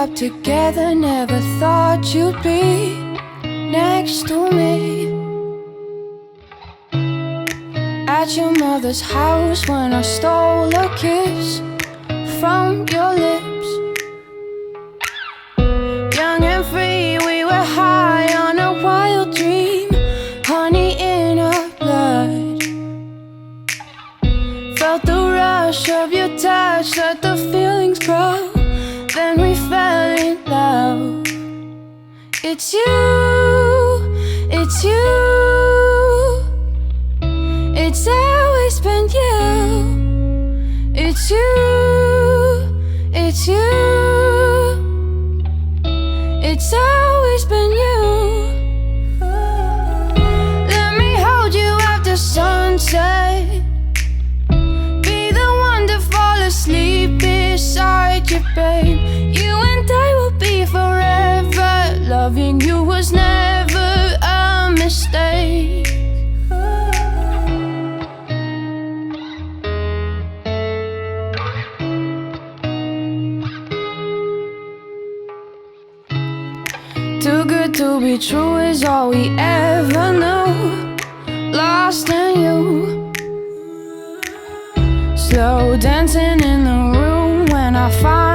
up together, never thought you'd be next to me. At your mother's house when I stole a kiss from your lips. Young and free, we were high on a wild dream, honey in our blood. Felt the rush of your touch, let the feelings grow, then we fell in love. It's you, it's you, it's always been you. It's you, it's you, it's always been you. Let me hold you after sunset, be the one to fall asleep beside you, babe. You and I will be forever, loving you was never a mistake. Too good to be true is all we ever knew. Lost in you, slow dancing in the room when I find